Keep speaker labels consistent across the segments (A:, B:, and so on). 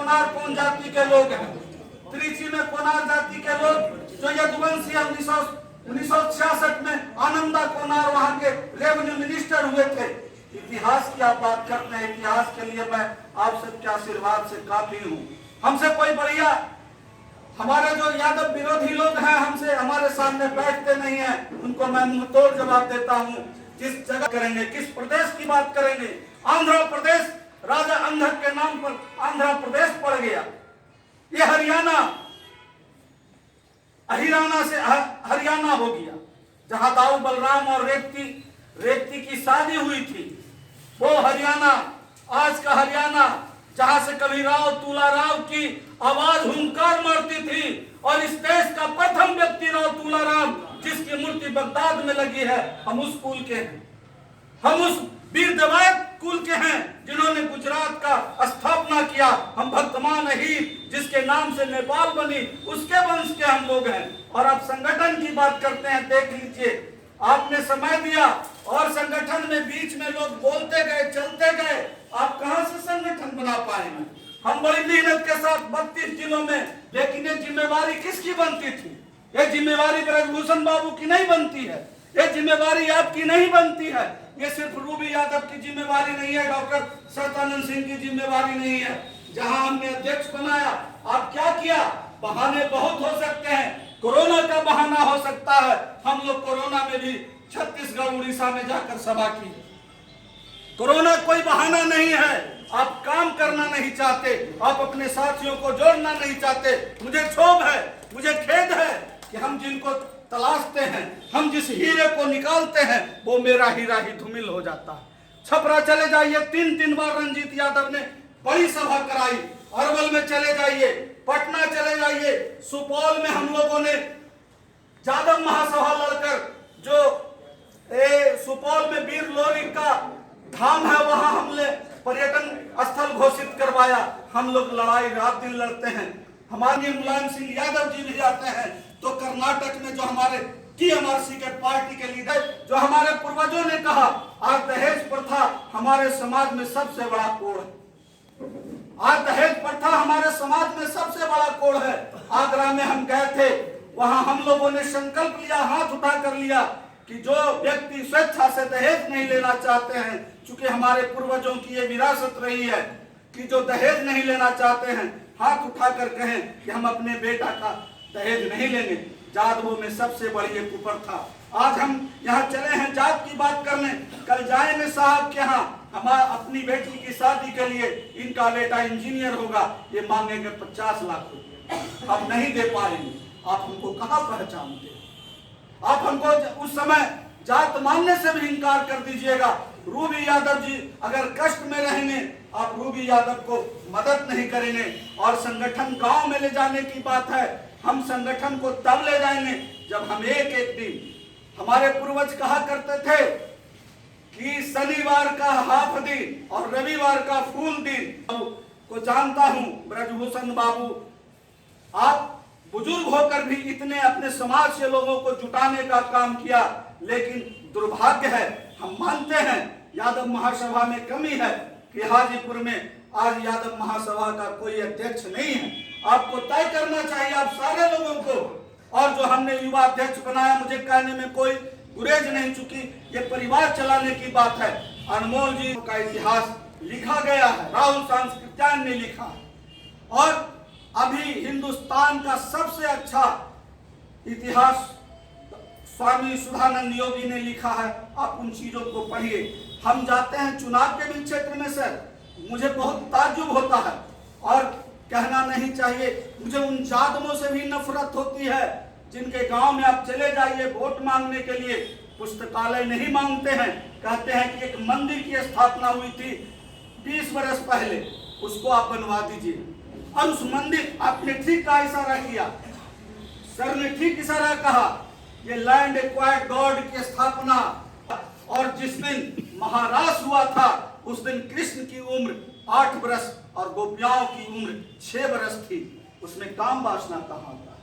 A: कोनार कौन जाति के लोग हैं? त्रिची में कोनार जाति के लोग जो यदुवंशी 1966 में आनंदा कोनार वहां के रेवेन्यू मिनिस्टर हुए थे। इतिहास की आप बात करते हैं, इतिहास के लिए मैं आप सबके आशीर्वाद से काफी हूँ। हमसे कोई बढ़िया हमारे जो यादव विरोधी लोग हैं हमसे हमारे सामने बैठते नहीं हैं, उनको मैं मुंहतोड़ जवाब देता हूँ। जिस जगह करेंगे, किस प्रदेश की बात करेंगे, आंध्र प्रदेश, राजा अंधक के नाम पर आंध्र प्रदेश पड़ गया। ये हरियाणा अहिराना से हरियाणा हो गया, जहां दाऊ बलराम और रेवती की शादी हुई थी, वो हरियाणा आज का हरियाणा, जहां से कभी राव तुलाराव की आवाज हुंकार मारती थी और इस देश का प्रथम व्यक्ति राव तुलाराम, जिसकी मूर्ति बगदाद में लगी है, हम उस कुल के हैं। हम उस वीर देवायत कुल के हैं जिन्होंने गुजरात का स्थापना किया। हम भक्तमान अहीर, जिसके नाम से नेपाल बनी, उसके वंश के हम लोग हैं। और आप संगठन की बात करते हैं, देख लीजिए, आपने समय दिया और संगठन में बीच में लोग बोलते गए, चलते गए, आप कहां से संगठन बना पाएंगे? हम बड़ी मेहनत के साथ 32 जिलों में, लेकिन ये जिम्मेवारी किसकी बनती थी? ये जिम्मेवारी ब्रजभूषण बाबू की नहीं बनती है, ये जिम्मेवारी आपकी नहीं बनती है, ये सिर्फ रूबी यादव की जिम्मेवारी नहीं है, डॉक्टर सत्यानंद सिंह की जिम्मेवारी नहीं है। जहां हमने अध्यक्ष बनाया, आप क्या किया? बहाने बहुत हो सकते हैं, कोरोना का बहाना हो सकता है। हम लोग कोरोना में भी छत्तीसगढ़ उड़ीसा में जाकर सभा की। कोरोना कोई बहाना नहीं है। आप काम करना नहीं चाहते, आप अपने साथियों को जोड़ना नहीं चाहते। मुझे क्षोभ है, मुझे खेद है कि हम जिनको तलाशते हैं, हम जिस हीरे को निकालते हैं, वो मेरा हीरा ही धूमिल हो जाता है। छपरा चले जाइए, 3 बार रंजीत यादव ने बड़ी सभा कराई। अरवल में चले जाइए, पटना चले जाइए, सुपौल में हम लोगों ने यादव महासभा लड़कर, जो सुपौल में वीर लोरी का धाम है, वहां हमने पर्यटन स्थल घोषित करवाया। हम लोग लड़ाई रात दिन लड़ते हैं। हमारे मुलायम सिंह यादव जी भी जाते हैं, तो कर्नाटक में जो हमारे टीएमआरसी के पार्टी के लीडर, जो हमारे पूर्वजों ने कहा, आज दहेज प्रथा हमारे समाज में सबसे बड़ा कोड़ है। आज दहेज प्रथा हमारे समाज में सबसे बड़ा कोड़ है। आगरा में हम गए थे, वहां हम लोगों ने संकल्प लिया, हाथ उठा कर लिया कि जो व्यक्ति स्वेच्छा से दहेज नहीं लेना चाहते हैं, चूंकि हमारे पूर्वजों की ये विरासत रही है कि जो दहेज नहीं लेना चाहते हैं, हाथ उठाकर कहें कि हम अपने बेटा का दहेज नहीं लेंगे। जादवों में सबसे बड़ी ये कुप्रथा। आज हम यहाँ चले हैं जात की बात करने, कल जाएंगे साहब के यहाँ, हमारा अपनी बेटी की शादी के लिए, इनका बेटा इंजीनियर होगा, ये मांगेंगे 50 लाख रुपए, हम नहीं दे पाएंगे। आप हमको कहाँ पहचानते? आप हमको उस समय जात मानने से भी इनकार कर दीजिएगा। रूबी यादव जी अगर कष्ट में रहेंगे, आप रूबी यादव को मदद नहीं करेंगे। और संगठन गांव में ले जाने की बात है, हम संगठन को तब ले जाएंगे जब हम एक दिन, हमारे पूर्वज कहा करते थे कि शनिवार का हाफ दिन और रविवार का फूल दिन को जानता हूं। ब्रजभूषण बाबू, आप बुजुर्ग होकर भी इतने अपने समाज से लोगों को जुटाने का काम किया, लेकिन दुर्भाग्य है, हम मानते हैं यादव महासभा में कमी है कि हाजीपुर में आज यादव महासभा का कोई अध्यक्ष नहीं है। आपको तय करना चाहिए, आप सारे लोगों को। और जो हमने युवा अध्यक्ष बनाया, मुझे कहने में कोई गुरेज नहीं, चुकी ये परिवार चलाने की बात है। अनमोल जी का इतिहास लिखा गया है, राहुल सांस्कृत्यायन ने लिखा, और अभी हिंदुस्तान का सबसे अच्छा इतिहास स्वामी सुधानंद योगी ने लिखा है। आप उन चीजों को पढ़िए। हम जाते हैं चुनाव के भी क्षेत्र में सर, मुझे बहुत ताज्जुब होता है और कहना नहीं चाहिए, मुझे उन जादवों से भी नफरत होती है जिनके गांव में आप चले जाइए वोट मांगने के लिए, पुस्तकालय नहीं मांगते हैं, कहते हैं कि एक मंदिर की स्थापना हुई थी 20 वर्ष पहले, उसको आप बनवा दीजिए। और उस मंदिर, आपने ठीक का इशारा किया, सर ने ठीक इशारा कहा, ये लैंड एक्वायर्ड गॉड की स्थापना। और जिस दिन महारास हुआ था, उस दिन कृष्ण की उम्र 8 वर्ष और गोपियाओं की उम्र 6 वर्ष थी। उसमें काम वासना कहाँ था?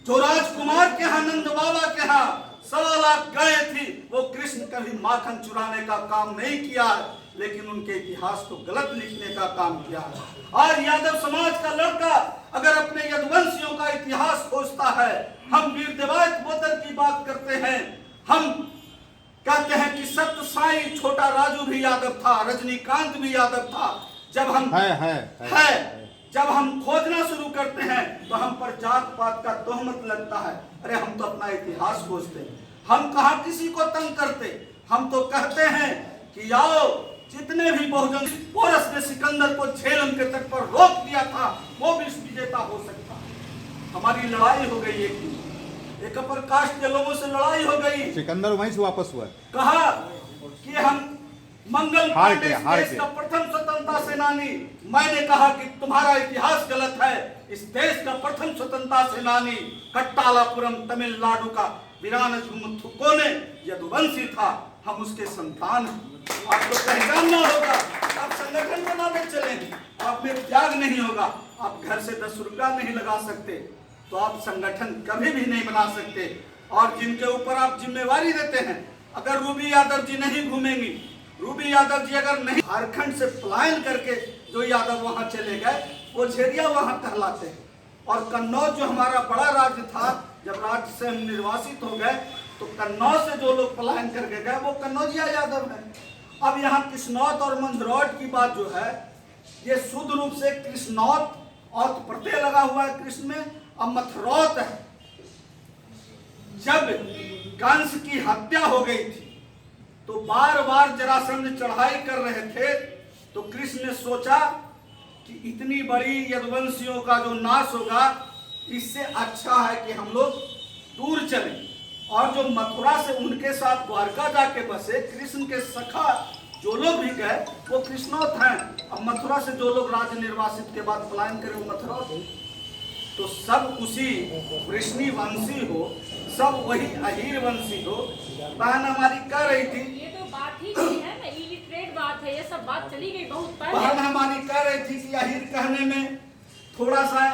A: जो राजकुमार के यहाँ, नंद बाबा के यहाँ 1.25 लाख गायें थी, वो कृष्ण कभी माखन चुराने का काम नहीं किया है। लेकिन उनके इतिहास को गलत लिखने का काम किया है। आज यादव समाज का लड़का अगर अपने यदुवंशियों का इतिहास खोजता है, हम वीर देवायत बोतर की बात करते हैं, हम कहते हैं कि सत्य साई छोटा राजू भी यादव था, रजनीकांत भी यादव था। जब हम जब हम खोजना शुरू करते हैं तो हम पर जात पात का तोहमत लगता है। अरे हम तो अपना इतिहास खोजते हैं, हम कहाँ किसी को तंग करते। हम तो कहते हैं कि आओ जितने भी बहुजन, पोरस ने सिकंदर को झेलम के तट पर रोक दिया था, वो विश्व विजेता हो सकता है। हमारी लड़ाई हो गई, एक अपर कास्ट के लोगों से लड़ाई हो गई,
B: सिकंदर वहीं से वापस हुआ,
A: कहा कि हम मंगल पांडे देश का प्रथम स्वतंत्रता सेनानी। मैंने कहा कि तुम्हारा इतिहास गलत है, इस देश का प्रथम स्वतंत्रता सेनानी कट्टालापुरम तमिलनाडु का वीरानगुमुथुकोने यदुवंशी था, हम उसके संतान हैं। आपको पहचानना होगा, आप संगठन बनाने चलेंगे, आप में त्याग नहीं होगा, आप घर से 10 रुपया नहीं लगा सकते तो आप संगठन कभी भी नहीं बना सकते। और जिनके ऊपर आप जिम्मेवारी देते हैं, अगर रूबी यादव जी नहीं घूमेंगी, रूबी यादव जी अगर नहीं, झारखंड से पलायन करके जो यादव वहां चले गए वो झेरिया वहां कहलाते हैं। और कन्नौज जो हमारा बड़ा राज्य था, जब राज्य से हम निर्वासित हो गए तो कन्नौज से जो लोग पलायन करके गए वो कन्नौजिया यादव है। अब यहाँ किश्नौत और मंझरौट की बात जो है, ये शुद्ध रूप से कृष्णौत और प्रत्यय लगा हुआ है कृष्ण में, अब मथरौत है। जब कंस की हत्या हो गई थी तो बार बार जरासंध चढ़ाई कर रहे थे, तो कृष्ण ने सोचा कि इतनी बड़ी यदुवंशियों का जो नाश होगा, इससे अच्छा है कि हम लोग दूर चलें। और जो मथुरा से उनके साथ द्वारका जाके बसे, कृष्ण के सखा जो लोग भी गए वो कृष्णौत हैं। अब मथुरा से जो लोग राज्य निर्वासित के बाद पलायन करे वो मथुरा, तो सब उसी वृष्णि वंशी हो, सब वही अहीर वंशी हो। बहन हमारी कह रही थी,
C: ये तो बात ही नहीं है ना, इलिटरेट बात है, ये सब बात चली गई बहुत पहले।
A: बहन हमारी कह रही थी कि अहीर कहने में थोड़ा सा,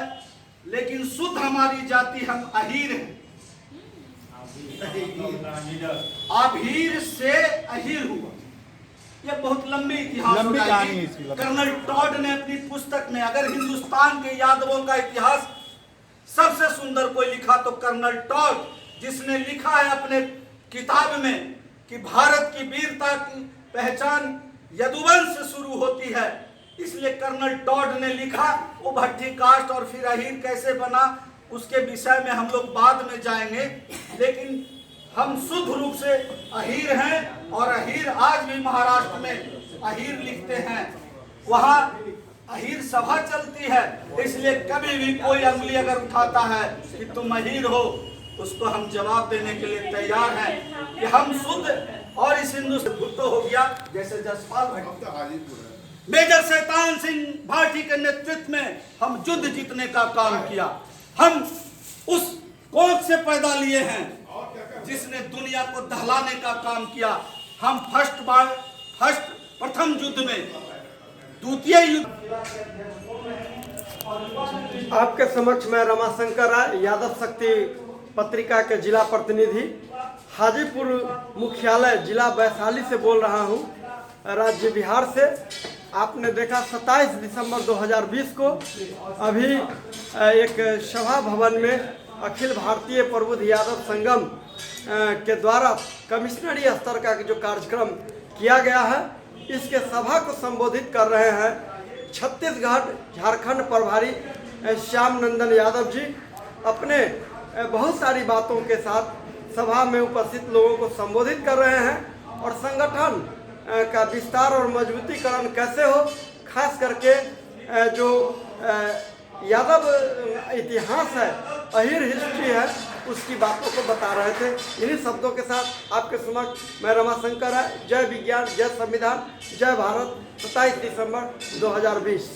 A: लेकिन शुद्ध हमारी जाति हम अहीर हैं। अहीर से अहीर हुआ, यह बहुत लंबी इतिहास
B: कहानी।
A: कर्नल टॉड ने अपनी पुस्तक में, अगर हिंदुस्तान के यादवों का इतिहास सबसे सुंदर कोई लिखा तो कर्नल टॉड, जिसने लिखा है अपने किताब में कि भारत की वीरता की पहचान यदुवंश से शुरू होती है, इसलिए कर्नल टॉड ने लिखा। वो भट्टी कास्ट और फिर अहीर कैसे बना उसके विषय में हम लोग बाद में जाएंगे, लेकिन हम शुद्ध रूप से अहीर हैं। और अहीर आज भी महाराष्ट्र में अहीर लिखते हैं, वहाँ अहीर सभा चलती है, इसलिए कभी भी कोई अंगुली अगर उठाता है कि तुम अहीर हो, उसको हम जवाब देने के लिए तैयार हैं कि हम शुद्ध। और इस हिंदू से भुट्टो हो गया, जैसे जसपाल मेजर शैतान सिंह भाटी के नेतृत्व में हम युद्ध जीतने का काम किया। हम उस कोख से पैदा लिए हैं जिसने दुनिया को दहलाने का काम किया। हम प्रथम युद्ध में, द्वितीय युद्ध।
D: आपके समक्ष मैं रमाशंकर राय, यादव शक्ति पत्रिका के जिला प्रतिनिधि, हाजीपुर मुख्यालय जिला वैशाली से बोल रहा हूं, राज्य बिहार से। आपने देखा 27 दिसंबर 2020 को अभी एक सभा भवन में अखिल भारतीय प्रबुद्ध यादव संगम के द्वारा कमिश्नरी स्तर का जो कार्यक्रम किया गया है, इसके सभा को संबोधित कर रहे हैं छत्तीसगढ़ झारखंड प्रभारी श्याम नंदन यादव जी। अपने बहुत सारी बातों के साथ सभा में उपस्थित लोगों को संबोधित कर रहे हैं और संगठन का विस्तार और मजबूतीकरण कैसे हो, खास करके जो यादव इतिहास है, अहीर हिस्ट्री है, उसकी बातों को बता रहे थे। इन्हीं शब्दों के साथ आपके समक्ष मैं रमाशंकर है। जय विज्ञान, जय संविधान, जय भारत। 27 दिसंबर 2020।